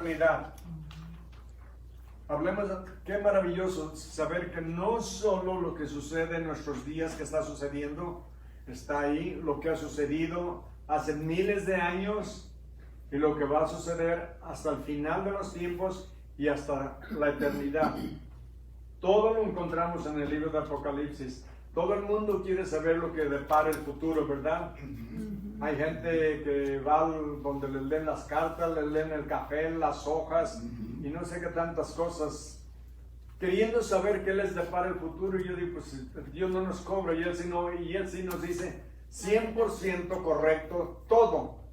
eternidad. Hablemos, qué maravilloso saber que no solo lo que sucede en nuestros días, que está sucediendo, está ahí, lo que ha sucedido hace miles de años y lo que va a suceder hasta el final de los tiempos y hasta la eternidad. Todo lo encontramos en el libro de Apocalipsis. Todo el mundo quiere saber lo que depara el futuro, ¿verdad? Hay gente que va donde les leen las cartas, les leen el café, las hojas y no sé qué tantas cosas, queriendo saber qué les depara el futuro. Y yo digo, pues Dios no nos cobra, y Él sí nos dice 100% correcto todo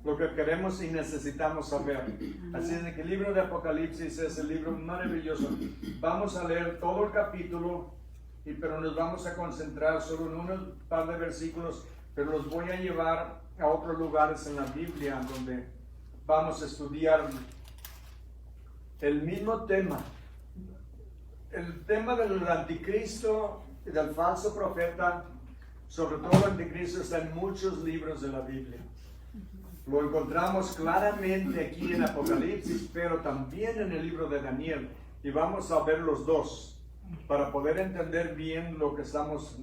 lo que queremos y necesitamos saber. Así es que el libro de Apocalipsis es el libro maravilloso. Vamos a leer todo el capítulo, pero nos vamos a concentrar solo en un par de versículos, pero los voy a llevar a otros lugares en la Biblia donde vamos a estudiar el mismo tema. El tema del anticristo y del falso profeta, sobre todo el anticristo, está en muchos libros de la Biblia. Lo encontramos claramente aquí en Apocalipsis, pero también en el libro de Daniel. Y vamos a ver los dos para poder entender bien lo que estamos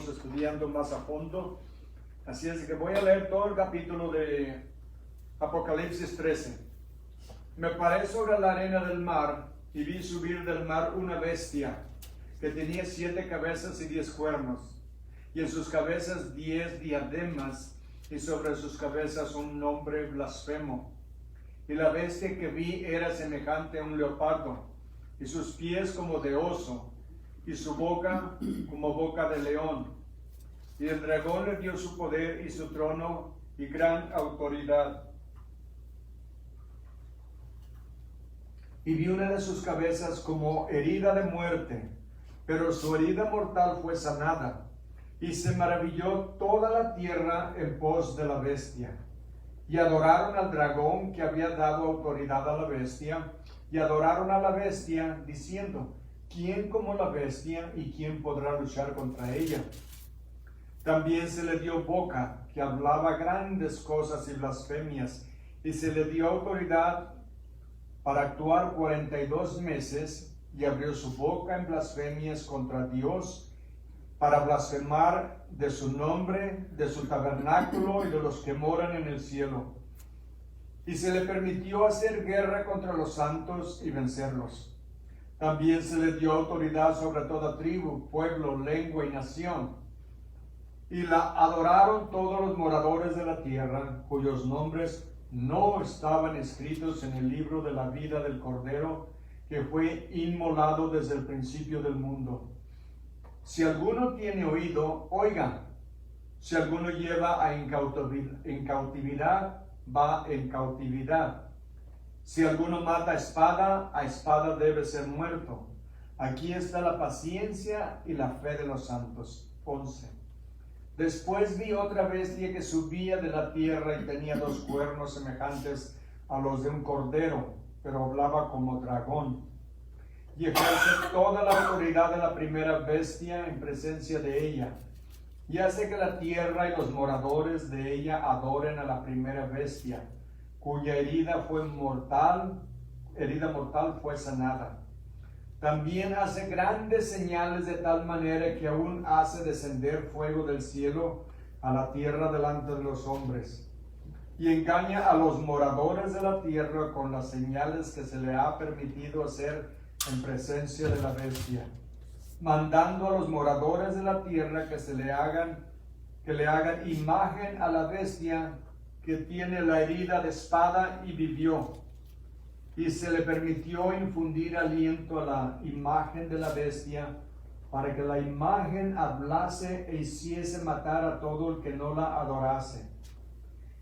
estudiando más a fondo. Así es que voy a leer todo el capítulo de Apocalipsis 13. Me paré sobre la arena del mar y vi subir del mar una bestia que tenía 7 cabezas y 10 cuernos, y en sus cabezas 10 diademas, y sobre sus cabezas un nombre blasfemo. Y la bestia que vi era semejante a un leopardo, y sus pies como de oso, y su boca como boca de león. Y el dragón le dio su poder y su trono y gran autoridad. Y vi una de sus cabezas como herida de muerte, pero su herida mortal fue sanada. Y se maravilló toda la tierra en pos de la bestia. Y adoraron al dragón que había dado autoridad a la bestia, y adoraron a la bestia, diciendo, ¿quién como la bestia y quién podrá luchar contra ella? También se le dio boca, que hablaba grandes cosas y blasfemias, y se le dio autoridad para actuar 42 meses, y abrió su boca en blasfemias contra Dios, para blasfemar de su nombre, de su tabernáculo y de los que moran en el cielo. Y se le permitió hacer guerra contra los santos y vencerlos. También se le dio autoridad sobre toda tribu, pueblo, lengua y nación. Y la adoraron todos los moradores de la tierra, cuyos nombres no estaban escritos en el libro de la vida del Cordero, que fue inmolado desde el principio del mundo. Si alguno tiene oído, oiga. Si alguno lleva en cautividad, va en cautividad. Si alguno mata a espada debe ser muerto. Aquí está la paciencia y la fe de los santos. 11. Después vi otra bestia que subía de la tierra y tenía 2 cuernos semejantes a los de un cordero, pero hablaba como dragón. Y ejerce toda la autoridad de la primera bestia en presencia de ella, y hace que la tierra y los moradores de ella adoren a la primera bestia, cuya herida mortal fue sanada. También hace grandes señales de tal manera que aún hace descender fuego del cielo a la tierra delante de los hombres, y engaña a los moradores de la tierra con las señales que se le ha permitido hacer en presencia de la bestia, mandando a los moradores de la tierra que le hagan imagen a la bestia que tiene la herida de espada y vivió. Y se le permitió infundir aliento a la imagen de la bestia, para que la imagen hablase e hiciese matar a todo el que no la adorase.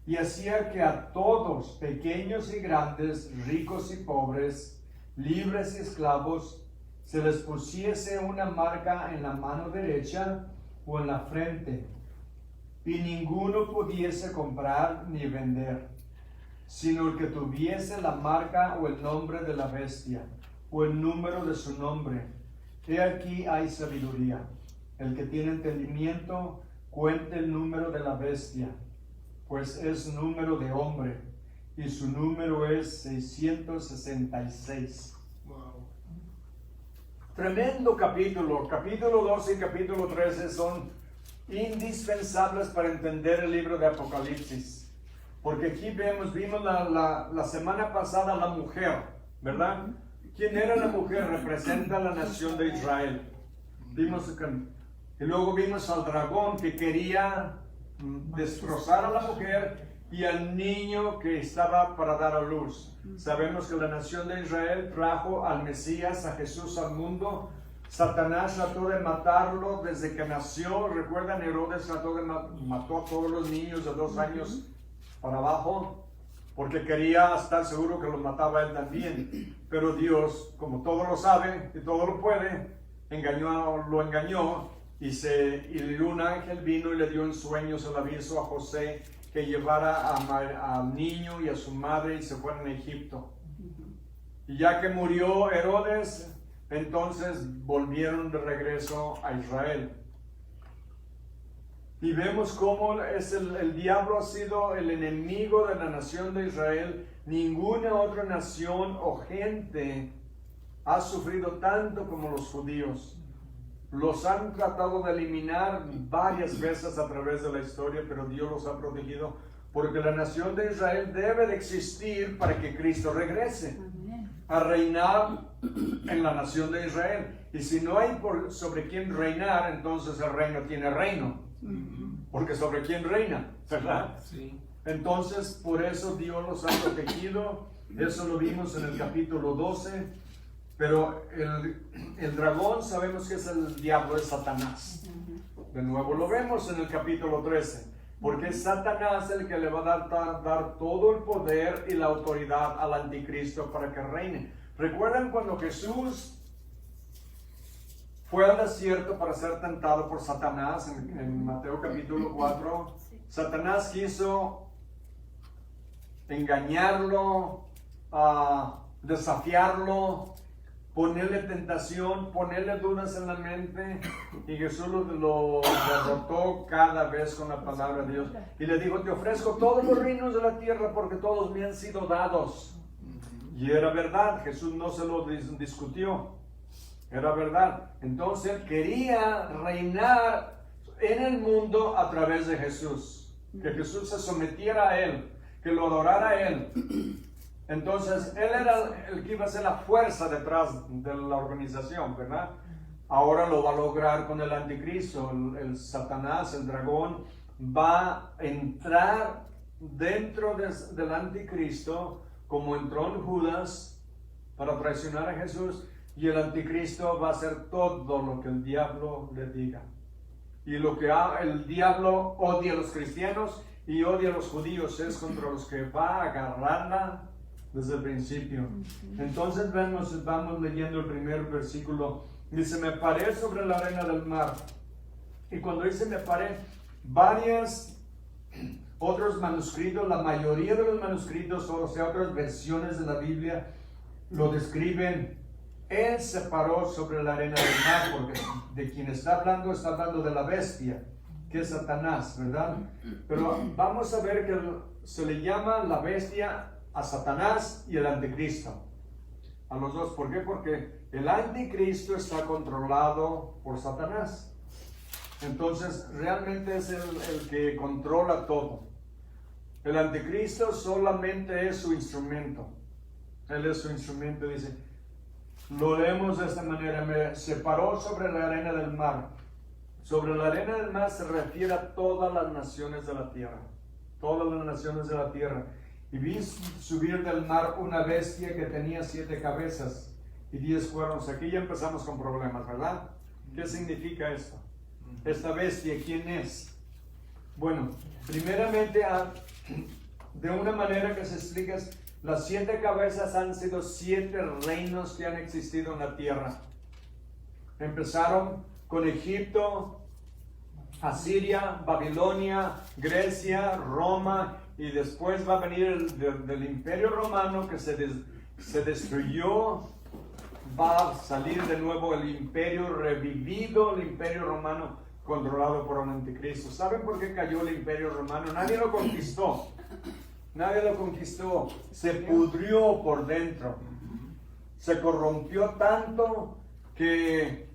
Y hacía que a todos, pequeños y grandes, ricos y pobres, libres y esclavos, se les pusiese una marca en la mano derecha o en la frente, y ninguno pudiese comprar ni vender, sino el que tuviese la marca o el nombre de la bestia, o el número de su nombre. He aquí hay sabiduría. El que tiene entendimiento, cuente el número de la bestia, pues es número de hombre, y su número es 666. Wow. Tremendo capítulo. Capítulo 12 y capítulo 13 son indispensables para entender el libro de Apocalipsis. Porque aquí vimos la semana pasada la mujer, ¿verdad? ¿Quién era la mujer? Representa a la nación de Israel. Y luego vimos al dragón que quería destrozar a la mujer y al niño que estaba para dar a luz. Sabemos que la nación de Israel trajo al Mesías, a Jesús al mundo. Satanás trató de matarlo desde que nació. ¿Recuerdan? Herodes mató a todos los niños de 2 años para abajo, porque quería estar seguro que los mataba él también. Pero Dios, como todo lo sabe y todo lo puede, lo engañó y un ángel vino y le dio en sueños el aviso a José que llevara al niño y a su madre y se fueran a Egipto. Y ya que murió Herodes, entonces volvieron de regreso a Israel. Y vemos cómo el diablo ha sido el enemigo de la nación de Israel. Ninguna otra nación o gente ha sufrido tanto como los judíos. Los han tratado de eliminar varias veces a través de la historia, pero Dios los ha protegido porque la nación de Israel debe de existir para que Cristo regrese a reinar en la nación de Israel. Y si no hay sobre quién reinar, entonces el reino tiene reino. Porque sobre quién reina, ¿verdad? Sí. Entonces, por eso Dios los ha protegido. Eso lo vimos en el capítulo 12. Pero el dragón sabemos que es el diablo, es Satanás. De nuevo lo vemos en el capítulo 13. Porque es Satanás el que le va a dar todo el poder y la autoridad al anticristo para que reine. ¿Recuerdan cuando Jesús fue al desierto para ser tentado por Satanás en Mateo capítulo 4? Satanás quiso engañarlo, desafiarlo, ponerle tentación, ponerle dudas en la mente, y Jesús lo derrotó cada vez con la palabra de Dios. Y le dijo: te ofrezco todos los reinos de la tierra porque todos me han sido dados. Y era verdad, Jesús no se lo discutió. Era verdad. Entonces él quería reinar en el mundo a través de Jesús. Que Jesús se sometiera a él, que lo adorara a él. Entonces él era el que iba a ser la fuerza detrás de la organización, ¿verdad? Ahora lo va a lograr con el anticristo. El Satanás, el dragón, va a entrar dentro del anticristo como entró en Judas para traicionar a Jesús. Y el anticristo va a hacer todo lo que el diablo le diga. Y lo que el diablo odia a los cristianos y odia a los judíos es contra los que va a agarrarla desde el principio. Entonces vamos leyendo el primer versículo. Dice: me paré sobre la arena del mar. Y cuando dice me paré, otros manuscritos, la mayoría de los manuscritos, o sea, otras versiones de la Biblia, lo describen: él se paró sobre la arena del mar, porque de quien está hablando de la bestia, que es Satanás, ¿verdad? Pero vamos a ver que se le llama la bestia a Satanás y el anticristo, a los dos. ¿Por qué? Porque el anticristo está controlado por Satanás. Entonces realmente es el que controla todo. El anticristo solamente es su instrumento. Él es su instrumento. Dice, lo leemos de esta manera: se paró sobre la arena del mar. Sobre la arena del mar se refiere a todas las naciones de la tierra. Todas las naciones de la tierra. Y vi subir del mar una bestia que tenía 7 cabezas y 10 cuernos. Aquí ya empezamos con problemas, ¿verdad? ¿Qué significa esto? Esta bestia, ¿quién es? Bueno, primeramente, de una manera que se explica, las 7 cabezas han sido 7 reinos que han existido en la tierra. Empezaron con Egipto, Asiria, Babilonia, Grecia, Roma, y después va a venir del Imperio Romano, que se destruyó. Va a salir de nuevo el imperio revivido, el Imperio Romano controlado por un anticristo. ¿Saben por qué cayó el Imperio Romano? Nadie lo conquistó. Nadie lo conquistó. Se pudrió por dentro. Se corrompió tanto que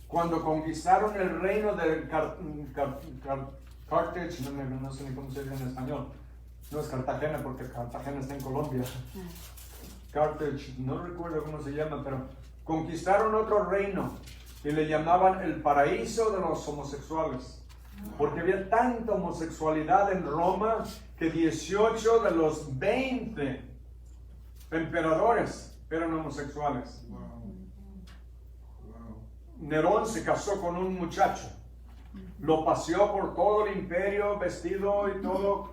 cuando conquistaron el reino de Carthage, no sé ni cómo se dice en español. No es Cartagena porque Cartagena está en Colombia. Carthage, no recuerdo cómo se llama, pero conquistaron otro reino y le llamaban el paraíso de los homosexuales. Porque había tanta homosexualidad en Roma que 18 de los 20 emperadores eran homosexuales. Nerón se casó con un muchacho, lo paseó por todo el imperio vestido y todo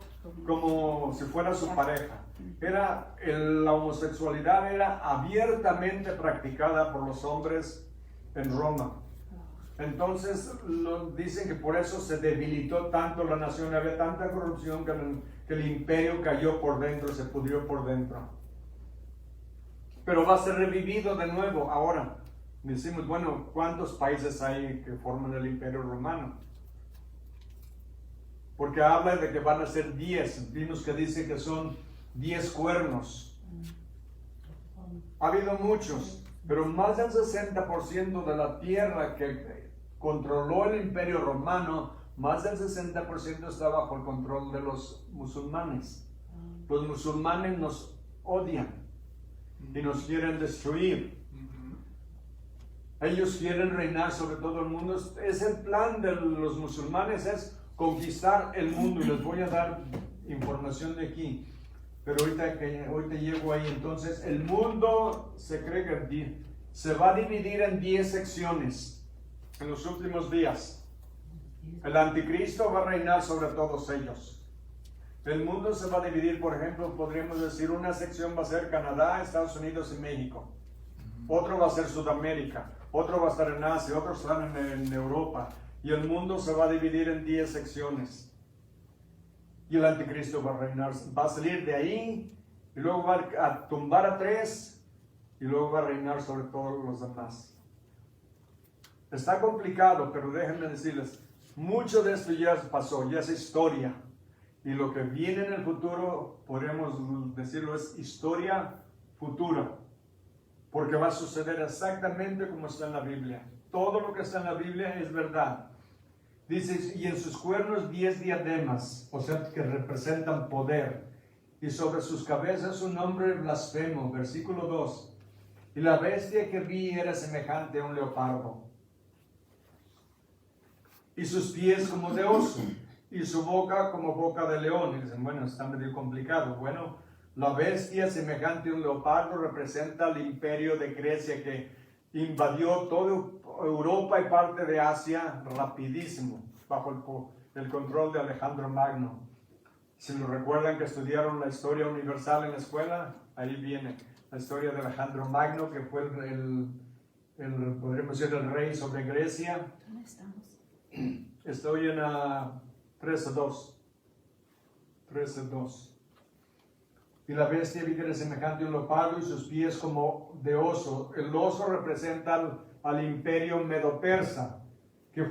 como si fuera su pareja. La homosexualidad era abiertamente practicada por los hombres en Roma. Entonces dicen que por eso se debilitó tanto la nación, había tanta corrupción que el imperio cayó por dentro, se pudrió por dentro. Pero va a ser revivido de nuevo ahora. Decimos, bueno, ¿cuántos países hay que forman el imperio romano? Porque habla de que van a ser 10, vimos que dice que son 10 cuernos. Ha habido muchos, pero más del 60% de la tierra que controló el imperio romano, más del 60% está bajo el control de los musulmanes. Los musulmanes nos odian y nos quieren destruir. Ellos quieren reinar sobre todo el mundo. Es el plan de los musulmanes, es conquistar el mundo, y les voy a dar información de aquí. Pero ahorita llego ahí. Entonces, el mundo se cree que se va a dividir en 10 secciones en los últimos días. El anticristo va a reinar sobre todos ellos. El mundo se va a dividir, por ejemplo, podríamos decir, una sección va a ser Canadá, Estados Unidos y México. Otro va a ser Sudamérica. Otro va a estar en Asia, otros están en Europa. Y el mundo se va a dividir en 10 secciones. Y el anticristo va a reinar, va a salir de ahí, y luego va a tumbar a 3, y luego va a reinar sobre todos los demás. Está complicado, pero déjenme decirles, mucho de esto ya pasó, ya es historia. Y lo que viene en el futuro, podríamos decirlo, es historia futura. Porque va a suceder exactamente como está en la Biblia. Todo lo que está en la Biblia es verdad. Dice, y en sus cuernos 10 diademas, o sea, que representan poder. Y sobre sus cabezas un nombre blasfemo. Versículo 2. Y la bestia que vi era semejante a un leopardo. Y sus pies como de oso. Y su boca como boca de león. Y dicen, bueno, está medio complicado. Bueno, la bestia semejante a un leopardo representa el imperio de Grecia que invadió toda Europa y parte de Asia rapidísimo, bajo el control de Alejandro Magno. Si lo recuerdan que estudiaron la historia universal en la escuela, ahí viene la historia de Alejandro Magno, que fue podríamos decir, el rey sobre Grecia. ¿Dónde estamos? Estoy en 13:2. 13:2. Y la bestia vi que era semejante a un leopardo y sus pies como de oso. El oso representa al imperio medo-persa, que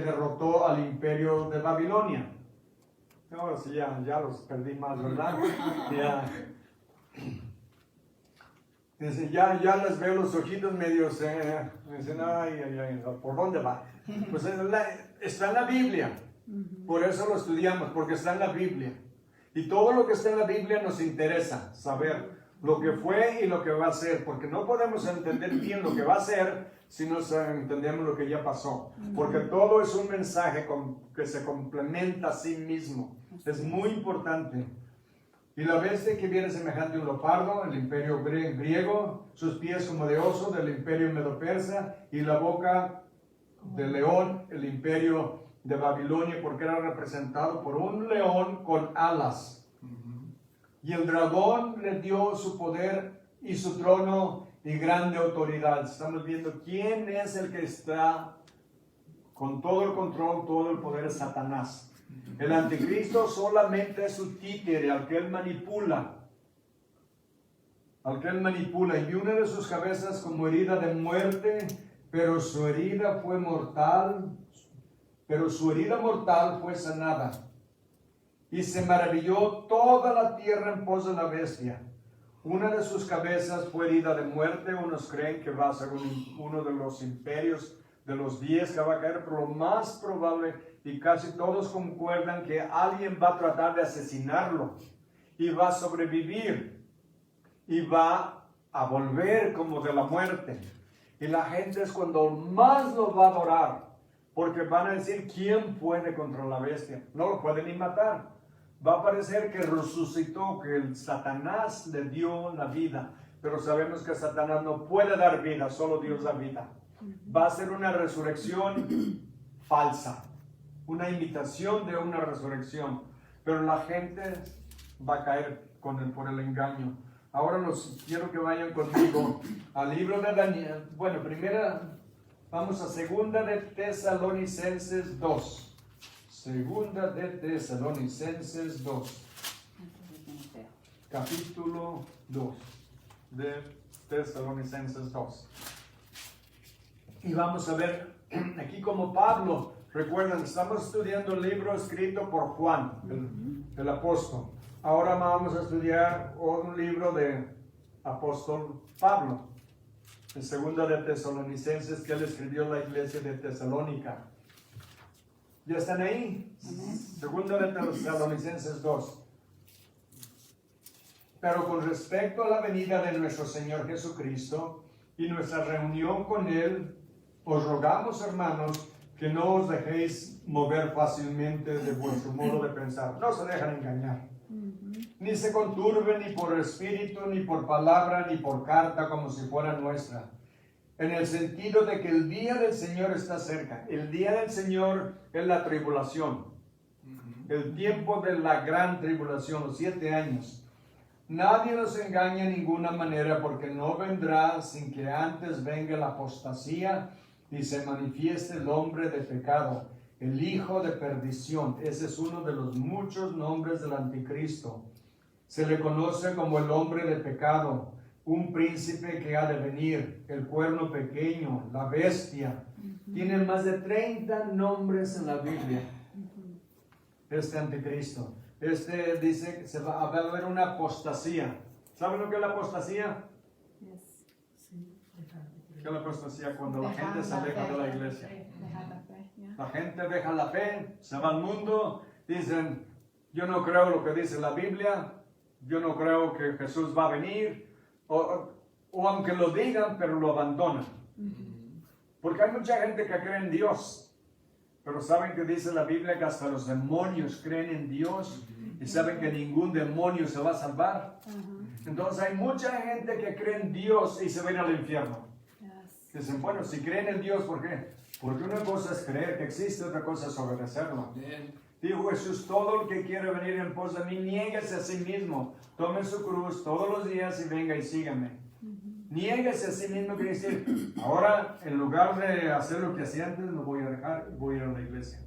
derrotó al imperio de Babilonia. Ahora sí, ya los perdí más, ¿verdad? Ya les veo los ojitos medios, me dicen, ay, ¿por dónde va? Pues está en la Biblia, por eso lo estudiamos, porque está en la Biblia. Y todo lo que está en la Biblia nos interesa saber lo que fue y lo que va a ser, porque no podemos entender bien lo que va a ser si no entendemos lo que ya pasó, porque todo es un mensaje que se complementa a sí mismo. Es muy importante. Y la bestia que viene semejante a un leopardo, el imperio griego, sus pies como de oso, del imperio medo-persa, y la boca de león, el imperio de Babilonia, porque era representado por un león con alas. Y el dragón le dio su poder y su trono y grande autoridad. Estamos viendo quién es el que está con todo el control, todo el poder, es Satanás. El anticristo solamente es su títere, al que él manipula. Al que él manipula. Y una de sus cabezas como herida de muerte, pero su herida fue mortal. Pero su herida mortal fue sanada. Y se maravilló toda la tierra en pos de la bestia. Una de sus cabezas fue herida de muerte. Unos creen que va a ser uno de los imperios de los 10 que va a caer, pero lo más probable, y casi todos concuerdan, que alguien va a tratar de asesinarlo y va a sobrevivir y va a volver como de la muerte. Y la gente es cuando más lo va a adorar, porque van a decir, ¿quién puede contra la bestia? No lo puede ni matar. Va a parecer que resucitó, que el Satanás le dio la vida, pero sabemos que Satanás no puede dar vida, solo Dios da vida. Va a ser una resurrección falsa, una imitación de una resurrección, pero la gente va a caer por el engaño. Ahora quiero que vayan conmigo al libro de Daniel. Bueno, vamos a segunda de Tesalonicenses 2. Segunda de Tesalonicenses 2. Capítulo 2 de Tesalonicenses 2. Y vamos a ver aquí como Pablo, recuerden, estamos estudiando el libro escrito por Juan, el apóstol. Ahora vamos a estudiar un libro de apóstol Pablo, en segunda de Tesalonicenses, que él escribió a la iglesia de Tesalónica. ¿Ya están ahí? Segunda de Tesalonicenses 2. Pero con respecto a la venida de nuestro Señor Jesucristo y nuestra reunión con Él, os rogamos, hermanos, que no os dejéis mover fácilmente de vuestro modo de pensar. No se dejan engañar. Ni se conturben ni por espíritu, ni por palabra, ni por carta, como si fuera nuestra. En el sentido de que el día del Señor está cerca. El día del Señor es la tribulación. El tiempo de la gran tribulación, los 7 años. Nadie nos engaña en ninguna manera, porque no vendrá sin que antes venga la apostasía y se manifieste el hombre de pecado, el hijo de perdición. Ese es uno de los muchos nombres del anticristo. Se le conoce como el hombre de pecado, un príncipe que ha de venir, el cuerno pequeño, la bestia. Tiene más de 30 nombres en la Biblia. Este anticristo. Dice que va a haber una apostasía. ¿Saben lo que es la apostasía? ¿Qué es la apostasía? Cuando la gente se aleja de la iglesia. La gente deja la fe, se va al mundo, dicen, yo no creo lo que dice la Biblia, yo no creo que Jesús va a venir, o aunque lo digan, pero lo abandonan. Porque hay mucha gente que cree en Dios, pero saben que dice la Biblia que hasta los demonios creen en Dios y saben que ningún demonio se va a salvar. Entonces hay mucha gente que cree en Dios y se va a ir al infierno. Dicen, bueno, si creen en Dios, ¿por qué? Porque una cosa es creer que existe, otra cosa es obedecerlo. Dijo Jesús, todo el que quiere venir en pos de mí, niéguese a sí mismo, tome su cruz todos los días y venga y sígame. Niéguese a sí mismo, quiere decir, ahora en lugar de hacer lo que hacía antes, me voy a dejar y voy a ir a la iglesia.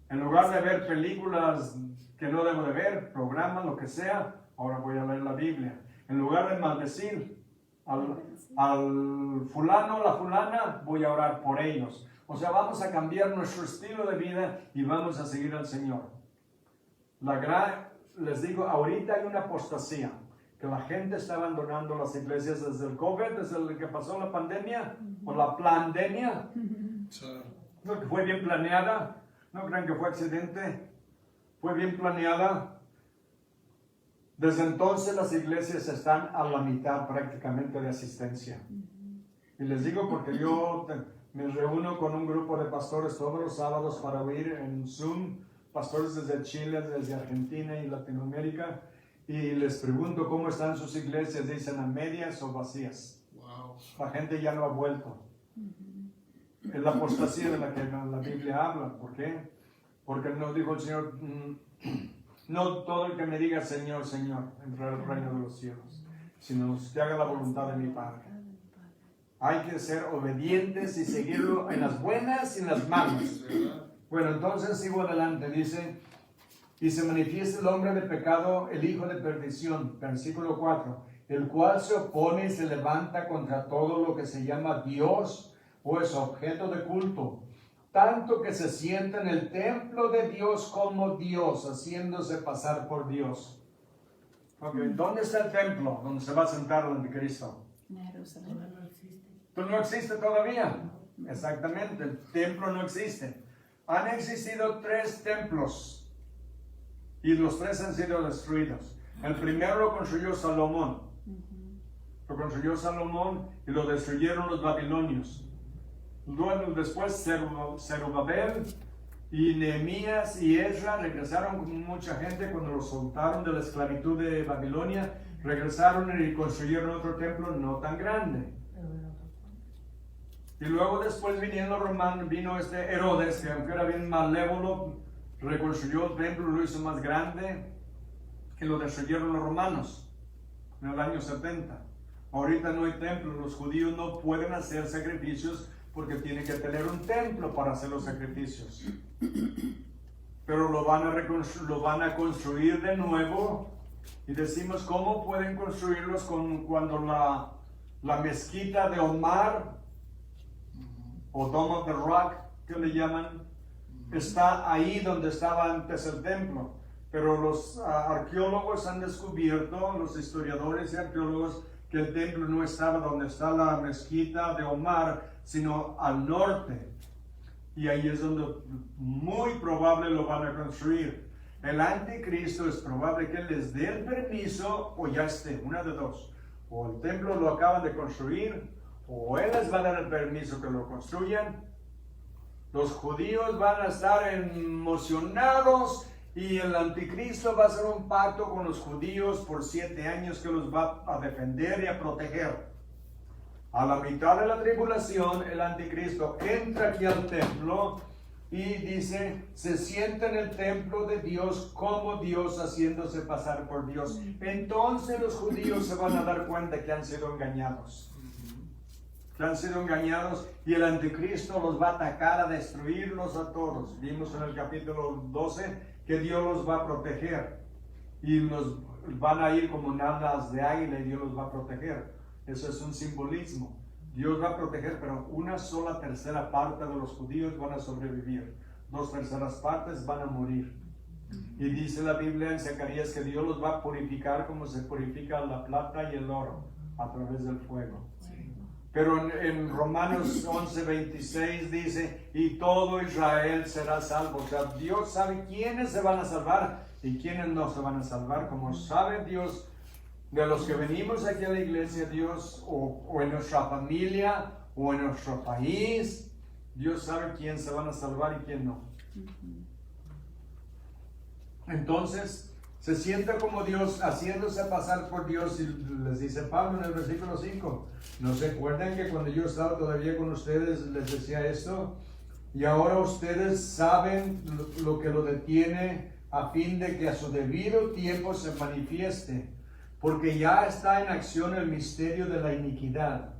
En lugar de ver películas que no debo de ver, programas, lo que sea, ahora voy a leer la Biblia. En lugar de maldecir al fulano o la fulana, voy a orar por ellos. O sea, vamos a cambiar nuestro estilo de vida y vamos a seguir al Señor. Les digo, ahorita hay una apostasía, que la gente está abandonando las iglesias desde el COVID, desde el que pasó la pandemia, o la pandemia. No, que fue bien planeada, no crean que fue accidente, fue bien planeada. Desde entonces las iglesias están a la mitad prácticamente de asistencia. Y les digo porque yo me reúno con un grupo de pastores todos los sábados para oír en Zoom, pastores desde Chile, desde Argentina y Latinoamérica, y les pregunto cómo están sus iglesias, dicen a medias o vacías. Wow. La gente ya no ha vuelto. Es la apostasía de la que la Biblia habla. ¿Por qué? Porque nos dijo el Señor, no todo el que me diga Señor, Señor, entrará al reino de los cielos, sino que haga la voluntad de mi Padre. Hay que ser obedientes y seguirlo en las buenas y en las malas. Bueno, entonces sigo adelante. Dice, y se manifiesta el hombre de pecado, el hijo de perdición. Versículo 4. El cual se opone y se levanta contra todo lo que se llama Dios o es objeto de culto, tanto que se sienta en el templo de Dios como Dios, haciéndose pasar por Dios. Okay. ¿Dónde está el templo donde se va a sentar el anticristo? Jerusalén. No existe. ¿Tú no existe todavía? Exactamente, el templo no existe. Han existido 3 templos y los 3 han sido destruidos. El primero lo construyó Salomón. Lo construyó Salomón y lo destruyeron los babilonios. Luego, después Zerubabel y Nehemías y Ezra regresaron con mucha gente cuando los soltaron de la esclavitud de Babilonia. Regresaron y construyeron otro templo no tan grande. Y luego después vino Herodes, que aunque era bien malévolo, reconstruyó el templo, lo hizo más grande, y lo destruyeron los romanos en el año 70. Ahorita no hay templo, los judíos no pueden hacer sacrificios porque tienen que tener un templo para hacer los sacrificios. Pero lo van a construir de nuevo, y decimos, ¿cómo pueden construirlos cuando la mezquita de Omar, o Dome of the Rock, que le llaman, está ahí donde estaba antes el templo? Pero los arqueólogos han descubierto, los historiadores y arqueólogos, que el templo no estaba donde está la mezquita de Omar, sino al norte. Y ahí es donde muy probable lo van a construir. El anticristo es probable que les dé el permiso o ya esté, una de dos. O el templo lo acaban de construir, o él les va a dar el permiso que lo construyan. Los judíos van a estar emocionados y el anticristo va a hacer un pacto con los judíos por 7 años que los va a defender y a proteger. A la mitad de la tribulación, el anticristo entra aquí al templo y dice, se sienta en el templo de Dios como Dios, haciéndose pasar por Dios. Entonces los judíos se van a dar cuenta que han sido engañados. Que han sido engañados, y el anticristo los va a atacar, a destruirlos a todos. Vimos en el capítulo 12 que Dios los va a proteger y los van a ir como alas de águila y Dios los va a proteger. Eso es un simbolismo. Dios va a proteger, pero una sola tercera parte de los judíos van a sobrevivir. 2/3 partes van a morir. Y dice la Biblia en Zacarías que Dios los va a purificar como se purifica la plata y el oro a través del fuego. Pero en Romanos 11:26 dice, y todo Israel será salvo. O sea, Dios sabe quiénes se van a salvar y quiénes no se van a salvar. Como sabe Dios de los que venimos aquí a la iglesia, Dios, o en nuestra familia, o en nuestro país, Dios sabe quién se van a salvar y quién no. Entonces, se sienta como Dios, haciéndose pasar por Dios, y les dice Pablo en el versículo 5, ¿no se acuerdan que cuando yo estaba todavía con ustedes les decía esto? Y ahora ustedes saben lo que lo detiene, a fin de que a su debido tiempo se manifieste, porque ya está en acción el misterio de la iniquidad.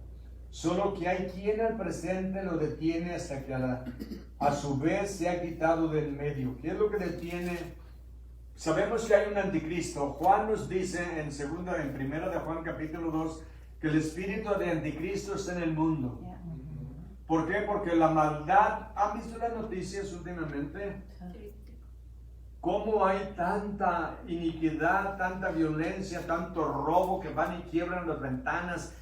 Solo que hay quien al presente lo detiene hasta que a su vez se ha quitado del medio. ¿Qué es lo que detiene? Sabemos que hay un anticristo. Juan nos dice en primera de Juan capítulo 2 que el espíritu de anticristo está en el mundo. ¿Por qué? Porque la maldad, ¿han visto las noticias últimamente? Cómo hay tanta iniquidad, tanta violencia, tanto robo, que van y quiebran las ventanas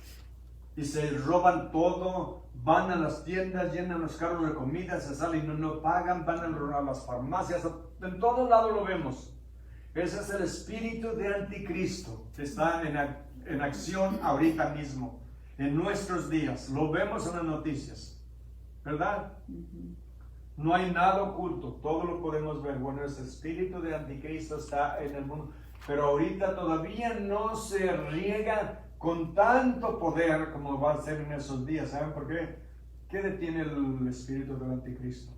y se roban todo, van a las tiendas, llenan los carros de comida, se salen y no pagan, van a las farmacias, en todos lados lo vemos. Ese es el espíritu de anticristo que está en acción ahorita mismo, en nuestros días. Lo vemos en las noticias, ¿verdad? No hay nada oculto, todo lo podemos ver. Bueno, ese espíritu de anticristo está en el mundo, pero ahorita todavía no se riega con tanto poder como va a ser en esos días. ¿Saben por qué? ¿Qué detiene el espíritu del anticristo?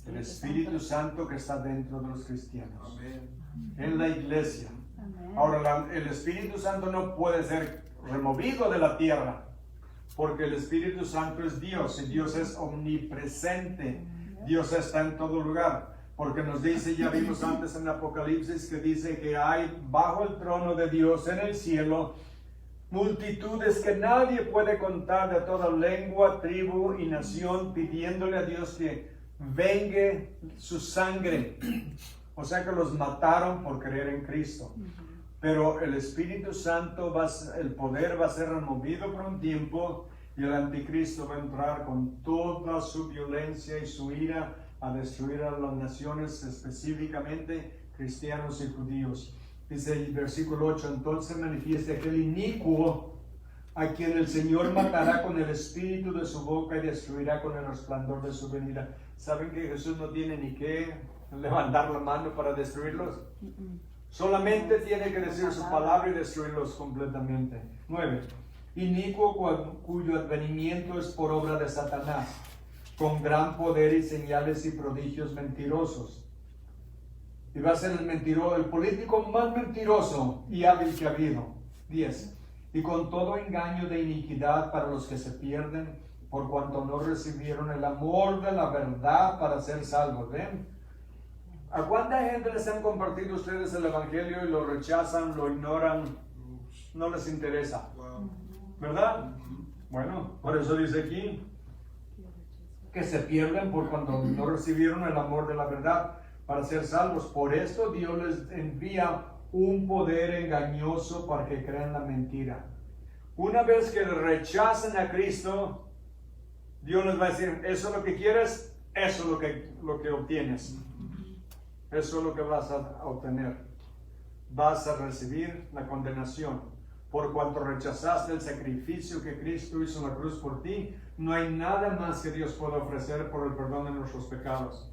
El Espíritu Santo que está dentro de los cristianos. Amén. En la iglesia. Amén. Ahora, el Espíritu Santo no puede ser removido de la tierra, porque el Espíritu Santo es Dios, y Dios es omnipresente. Dios está en todo lugar, porque nos dice, ya vimos antes en Apocalipsis, que dice que hay bajo el trono de Dios en el cielo multitudes que nadie puede contar, de toda lengua, tribu y nación, pidiéndole a Dios que vengue su sangre. O sea que los mataron por creer en Cristo. Pero el Espíritu Santo, el poder va a ser removido por un tiempo y el anticristo va a entrar con toda su violencia y su ira a destruir a las naciones, específicamente cristianos y judíos. Dice el versículo 8, entonces manifiesta aquel inicuo a quien el Señor matará con el espíritu de su boca y destruirá con el resplandor de su venida. ¿Saben que Jesús no tiene ni que levantar la mano para destruirlos? Solamente tiene que decir su palabra y destruirlos completamente. 9. Inicuo cuyo advenimiento es por obra de Satanás, con gran poder y señales y prodigios mentirosos. Y va a ser el político más mentiroso y hábil que ha habido. 10. Y con todo engaño de iniquidad para los que se pierden, por cuanto no recibieron el amor de la verdad para ser salvos. ¿Ven? ¿A cuánta gente les han compartido ustedes el Evangelio y lo rechazan, lo ignoran, no les interesa? ¿Verdad? Bueno, por eso dice aquí que se pierden por cuando no recibieron el amor de la verdad para ser salvos. Por esto Dios les envía un poder engañoso para que crean la mentira. Una vez que rechacen a Cristo, Dios les va a decir, eso es lo que quieres, eso es lo que obtienes. Eso es lo que vas a obtener. Vas a recibir la condenación. Por cuanto rechazaste el sacrificio que Cristo hizo en la cruz por ti, no hay nada más que Dios pueda ofrecer por el perdón de nuestros pecados.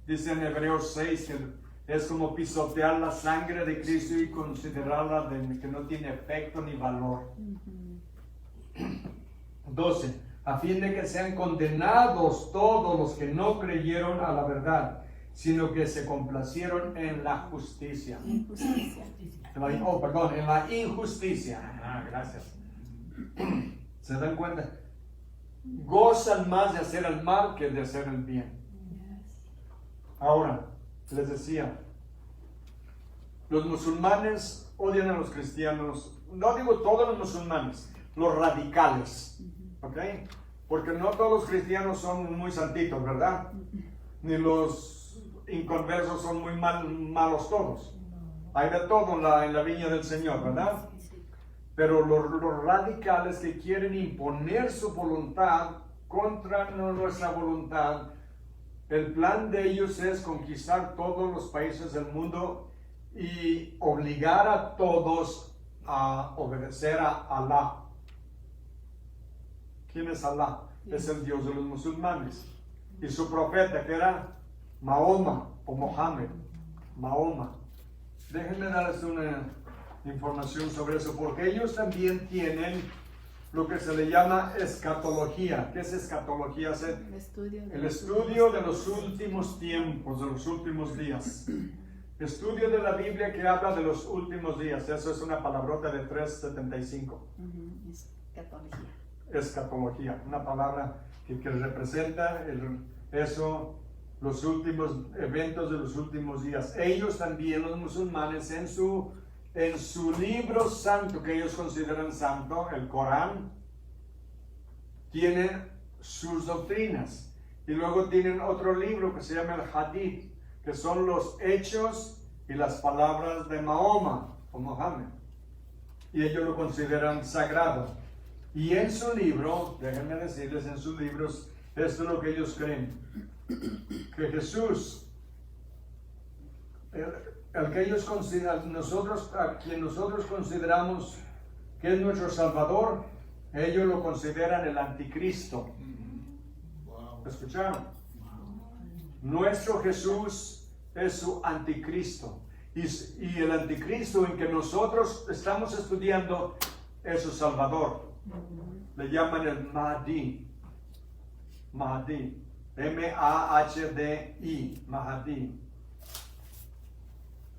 Dice en Hebreos 6 que es como pisotear la sangre de Cristo y considerarla que no tiene efecto ni valor. 12. A fin de que sean condenados todos los que no creyeron a la verdad, sino que se complacieron en la justicia. En la injusticia. Gracias. ¿Se dan cuenta? Gozan más de hacer el mal que de hacer el bien. Ahora, les decía, los musulmanes odian a los cristianos. No digo todos los musulmanes, los radicales. ¿Ok? Porque no todos los cristianos son muy santitos, ¿verdad? Ni los inconversos son muy malos todos. Hay de todo en la viña del Señor, ¿verdad? Pero los radicales que quieren imponer su voluntad contra nuestra voluntad, el plan de ellos es conquistar todos los países del mundo y obligar a todos a obedecer a Alá. ¿Quién es Alá? Es el Dios de los musulmanes. Y su profeta, que era Mahoma o Mohammed. Mahoma. Déjenme darles una información sobre eso, porque ellos también tienen lo que se le llama escatología. ¿Qué es escatología? El estudio de los últimos tiempos, de los últimos días. Estudio de la Biblia que habla de los últimos días. Eso es una palabrota de 3.75. Escatología. Escatología, una palabra que representa eso, los últimos eventos de los últimos días. Ellos también, los musulmanes, en su libro santo, que ellos consideran santo, el Corán, tienen sus doctrinas. Y luego tienen otro libro que se llama el Hadith, que son los hechos y las palabras de Mahoma o Mohammed. Y ellos lo consideran sagrado. Y en su libro, déjenme decirles, en sus libros, esto es lo que ellos creen: que Jesús, el que ellos consideran, a quien nosotros consideramos que es nuestro Salvador, ellos lo consideran el anticristo. ¿Escucharon? Nuestro Jesús es su anticristo. Y el anticristo en que nosotros estamos estudiando es su Salvador. Le llaman el Mahdi. Mahdi. M-A-H-D-I. Mahdi.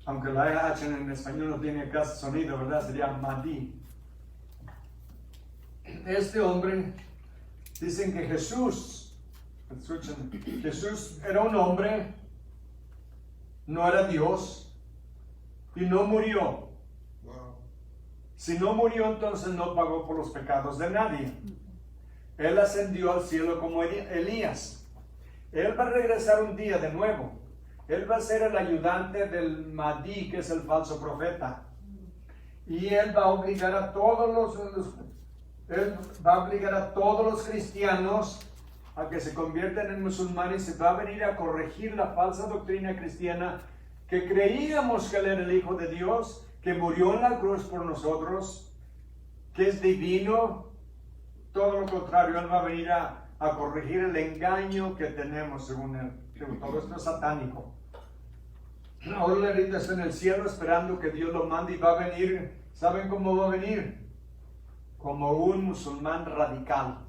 Aunque la H en español no tiene casi sonido, ¿verdad? Sería Mahdi. Este hombre, dicen que Jesús, escuchen, Jesús era un hombre, no era Dios, y no murió. Si no murió, entonces no pagó por los pecados de nadie. Él ascendió al cielo como Elías. Él va a regresar un día de nuevo. Él va a ser el ayudante del Mahdi, que es el falso profeta. Y él va a obligar a todos los cristianos a que se conviertan en musulmanes. Se va a venir a corregir la falsa doctrina cristiana que creíamos que él era el Hijo de Dios, que murió en la cruz por nosotros, que es divino. Todo lo contrario, él va a venir a corregir el engaño que tenemos según él. Todo esto es satánico. Ahora ahorita está en el cielo esperando que Dios lo mande y va a venir. ¿Saben cómo va a venir? Como un musulmán radical.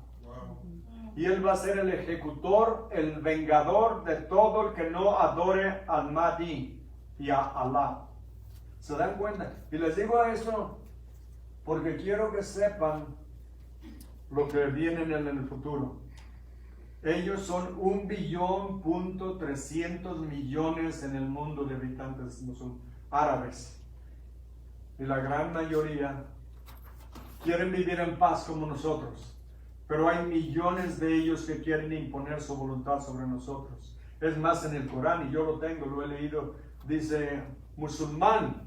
Y él va a ser el ejecutor, el vengador de todo el que no adore al Mahdi y a Allah. ¿Se dan cuenta? Y les digo esto porque quiero que sepan lo que viene en el futuro. Ellos son 1.3 billion en el mundo de habitantes árabes. Y la gran mayoría quieren vivir en paz como nosotros. Pero hay millones de ellos que quieren imponer su voluntad sobre nosotros. Es más, en el Corán, y yo lo tengo, lo he leído, dice: musulmán,